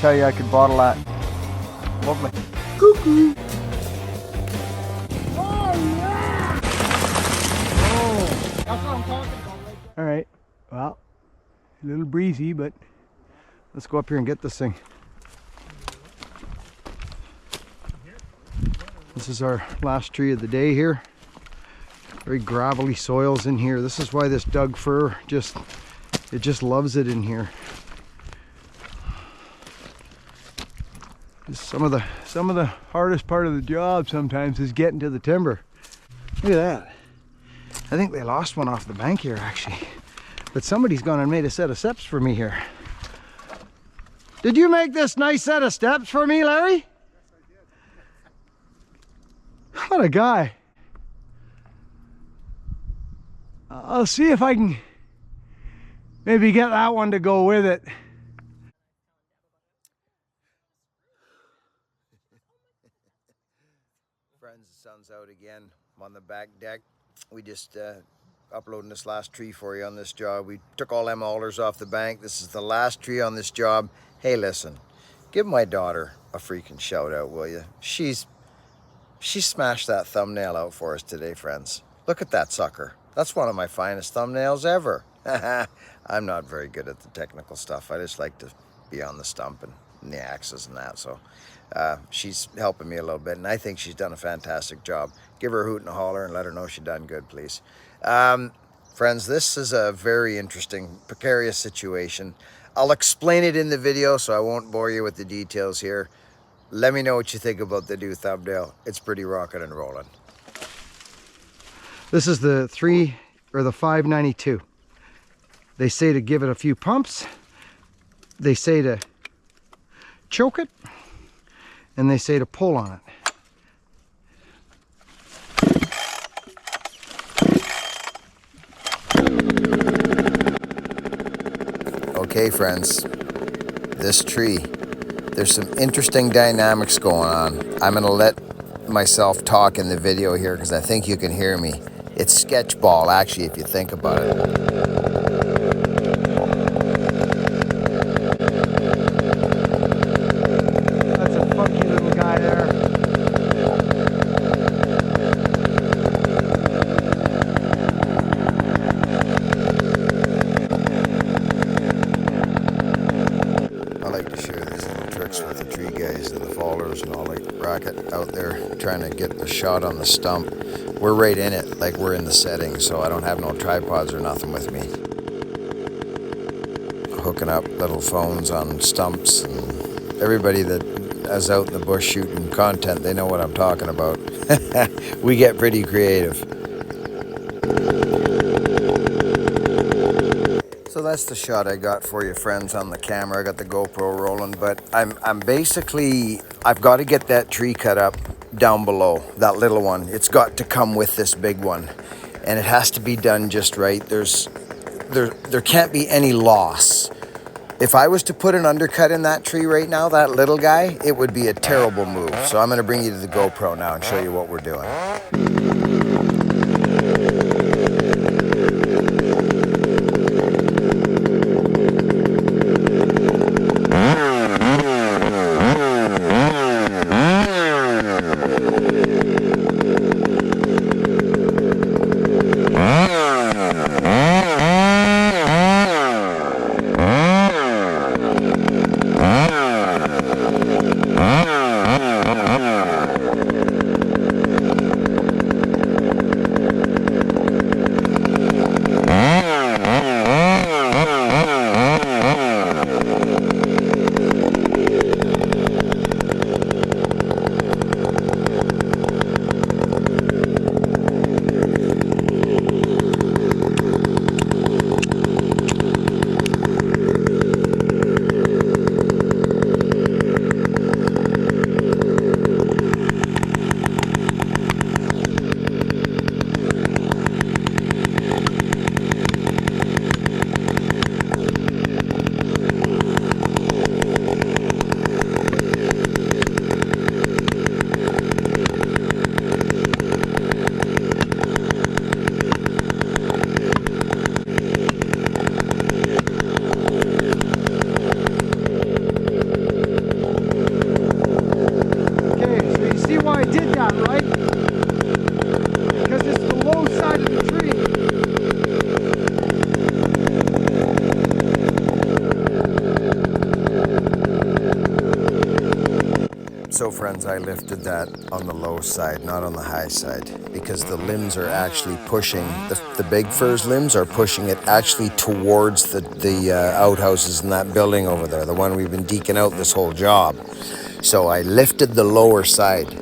tell you I could bottle that. Lovely. Cuckoo. Oh yeah! Oh, that's what I'm talking about. All right. Well, a little breezy, but let's go up here and get this thing. This is our last tree of the day here. Very gravelly soils in here. This is why this Doug fir just loves it in here. Some of the hardest part of the job sometimes is getting to the timber. Look at that. I think they lost one off the bank here actually. But somebody's gone and made a set of steps for me here. Did you make this nice set of steps for me, Larry? Yes, I did. What a guy. I'll see if I can maybe get that one to go with it. Friends, the sun's out again. I'm on the back deck. We just uploading this last tree for you on this job. We took all them alders off the bank. This is the last tree on this job. Hey, listen, give my daughter a freaking shout out, will you? She smashed that thumbnail out for us today, friends. Look at that sucker. That's one of my finest thumbnails ever. I'm not very good at the technical stuff. I just like to be on the stump and the axes and that. So she's helping me a little bit, and I think she's done a fantastic job. Give her a hoot and a holler and let her know she done good, please. Friends, this is a very interesting, precarious situation. I'll explain it in the video, so I won't bore you with the details here. Let me know what you think about the new thumbnail. It's pretty rocking and rolling. This is the 592. They say to give it a few pumps. They say to choke it. And they say to pull on it. Okay, friends, this tree, there's some interesting dynamics going on. I'm gonna let myself talk in the video here because I think you can hear me. It's sketchball, actually, if you think about it. Out there trying to get the shot on the stump. We're right in it, like we're in the setting, so I don't have no tripods or nothing with me. Hooking up little phones on stumps, and everybody that is out in the bush shooting content, they know what I'm talking about. We get pretty creative. So that's the shot I got for you, friends, on the camera. I got the GoPro rolling, but I'm basically, I've got to get that tree cut up down below, that little one. It's got to come with this big one, and it has to be done just right. There can't be any loss. If I was to put an undercut in that tree right now, that little guy, it would be a terrible move. So I'm going to bring you to the GoPro now and show you what we're doing. So friends, I lifted that on the low side, not on the high side, because the limbs are actually pushing, the big firs limbs are pushing it actually towards the outhouses in that building over there, the one we've been deking out this whole job. So I lifted the lower side.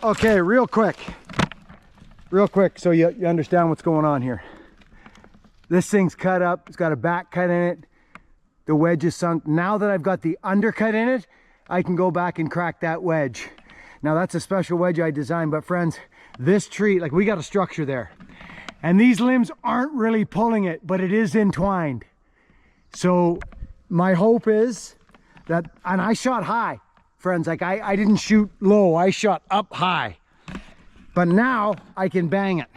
Okay, real quick, so you understand what's going on here. This thing's cut up, it's got a back cut in it, the wedge is sunk. Now that I've got the undercut in it, I can go back and crack that wedge. Now that's a special wedge I designed, but friends, this tree, like we got a structure there, and these limbs aren't really pulling it, but it is entwined. So my hope is that, and I shot high, friends, like I didn't shoot low, I shot up high. But now I can bang it.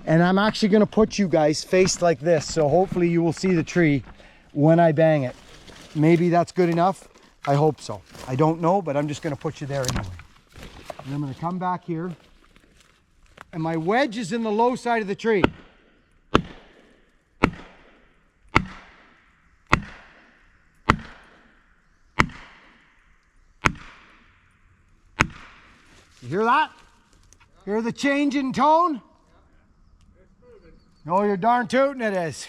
And I'm actually gonna put you guys faced like this, so hopefully you will see the tree when I bang it. Maybe that's good enough. I hope so. I don't know, but I'm just gonna put you there anyway. And I'm gonna come back here. And my wedge is in the low side of the tree. You hear that? Hear the change in tone? Oh, you're darn tootin' it is.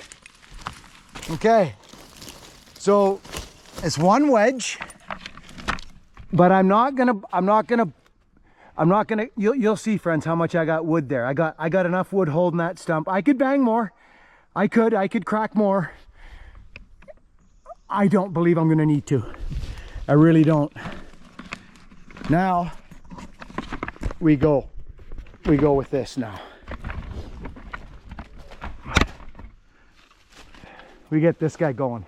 Okay, so it's one wedge, but I'm not gonna, you'll see friends how much I got wood there. I got enough wood holding that stump. I could bang more. I could crack more. I don't believe I'm gonna need to. I really don't. Now, we go with this now. We get this guy going,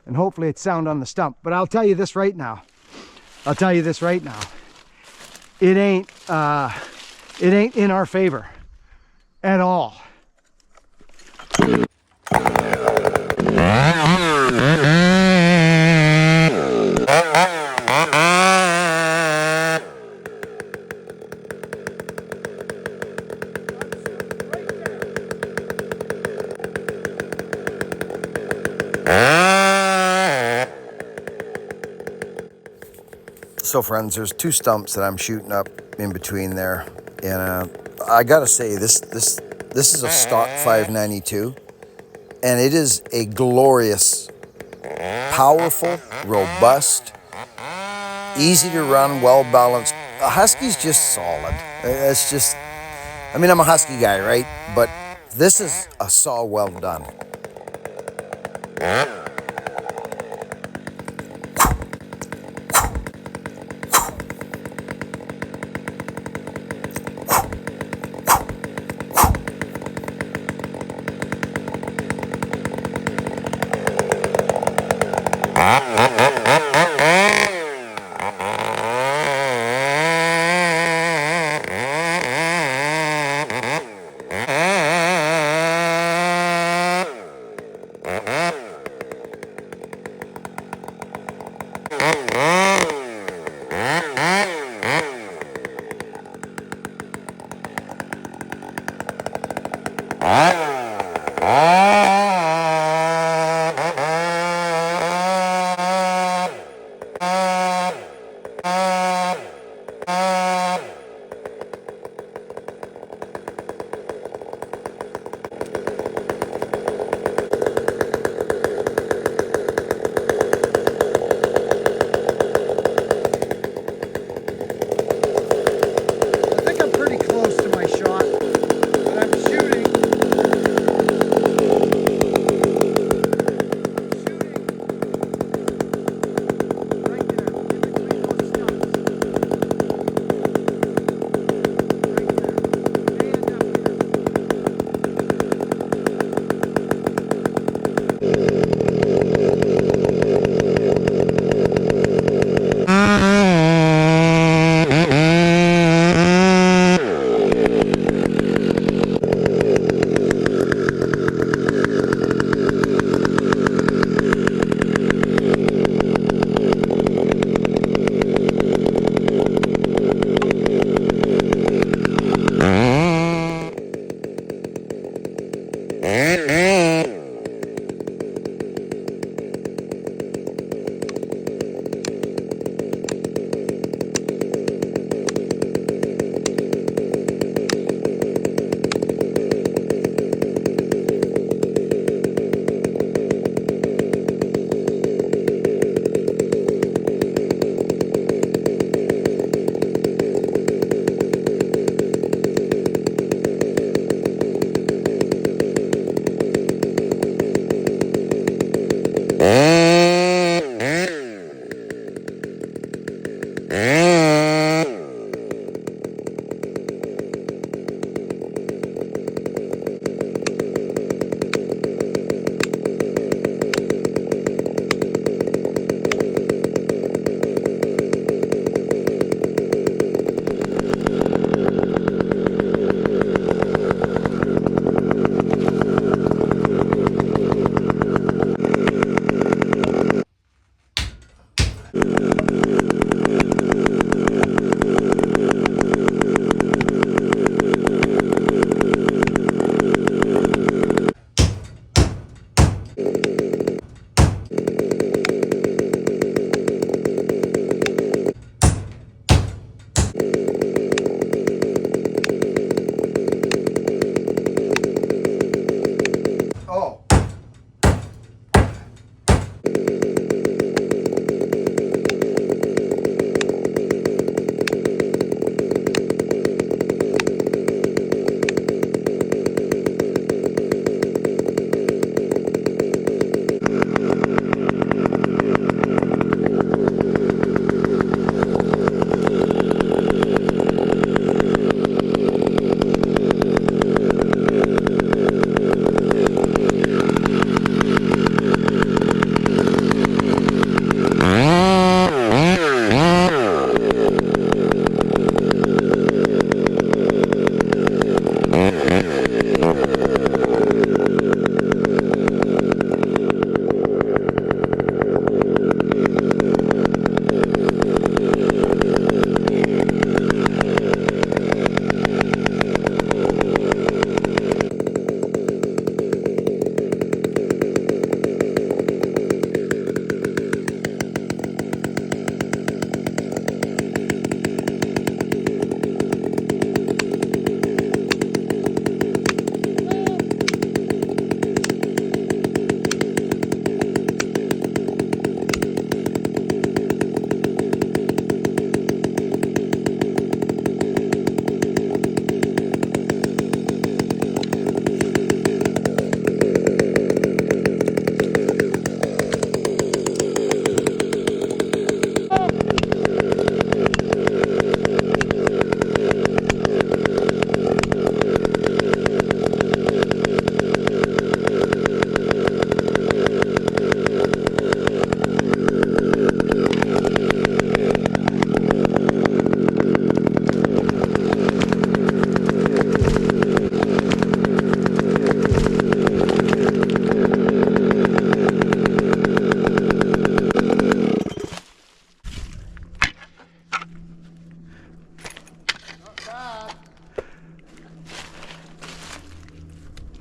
and hopefully it's sound on the stump. But I'll tell you this right now. It ain't in our favor at all. So friends, there's two stumps that I'm shooting up in between there, and I gotta say this is a stock 592, and it is a glorious, powerful, robust, easy to run, well balanced. A Husky's just solid. It's just, I mean, I'm a Husky guy, right? But this is a saw well done.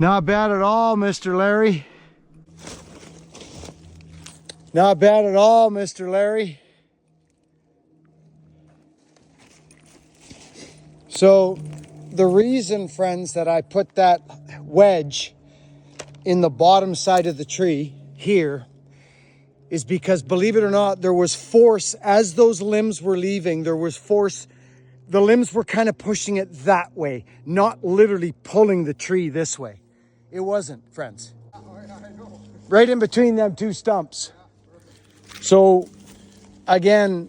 Not bad at all, Mr. Larry. Not bad at all, Mr. Larry. So the reason, friends, that I put that wedge in the bottom side of the tree here is because, believe it or not, there was force as those limbs were leaving. There was force. The limbs were kind of pushing it that way, not literally pulling the tree this way. It wasn't, friends. Right in between them two stumps. So again,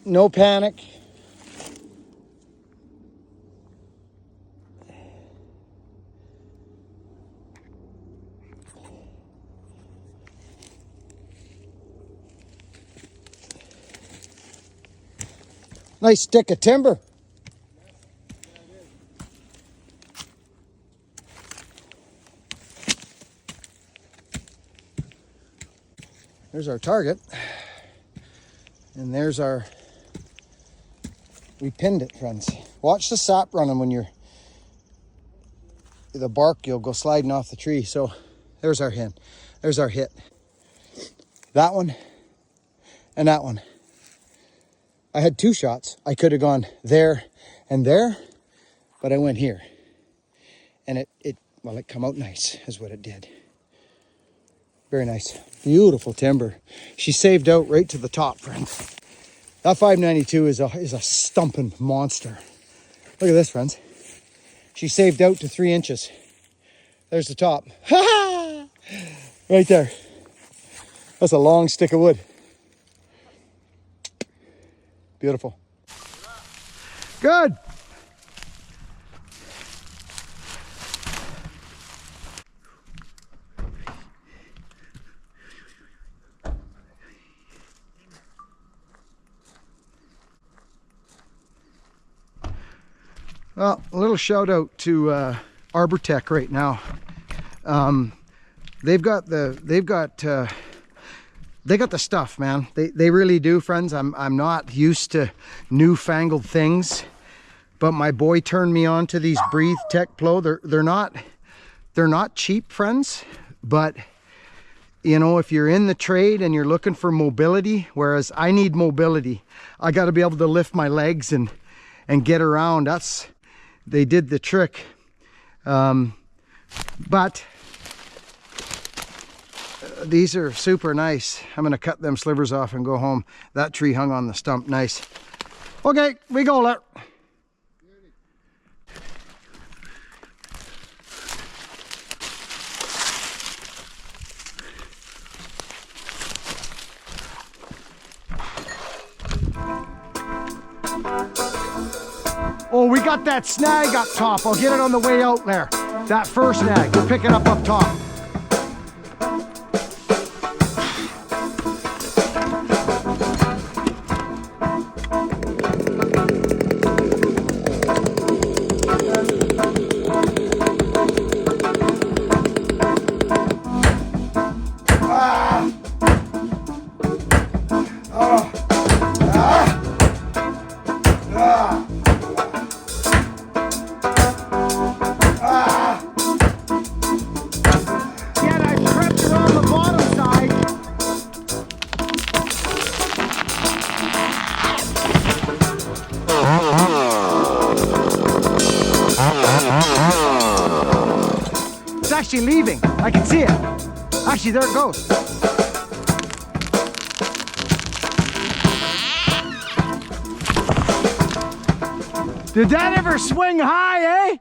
no panic. Nice stick of timber. There's our target. And there's our, we pinned it, friends. Watch the sap running when you're, the bark, you'll go sliding off the tree. So there's our hit. There's our hit. That one and that one. I had two shots. I could have gone there and there, but I went here. And it come out nice, is what it did. Very nice. Beautiful timber. She saved out right to the top, friends. That 592 is a stumping monster. Look at this, friends. She saved out to 3 inches. There's the top. Right there. That's a long stick of wood. Beautiful. Good. Well, a little shout out to Arbor-Tech right now. They got the stuff, man. They really do, friends. I'm not used to newfangled things, but my boy turned me on to these Breathe Tech Pro. They're not cheap, friends, but you know, if you're in the trade and you're looking for mobility, whereas I need mobility, I got to be able to lift my legs and get around. They did the trick. But these are super nice. I'm gonna cut them slivers off and go home. That tree hung on the stump nice. Okay, we go, Larry. Oh, we got that snag up top. I'll get it on the way out there. That first snag, we'll pick it up top. It's actually leaving. I can see it. Actually, there it goes. Did that ever swing high, eh?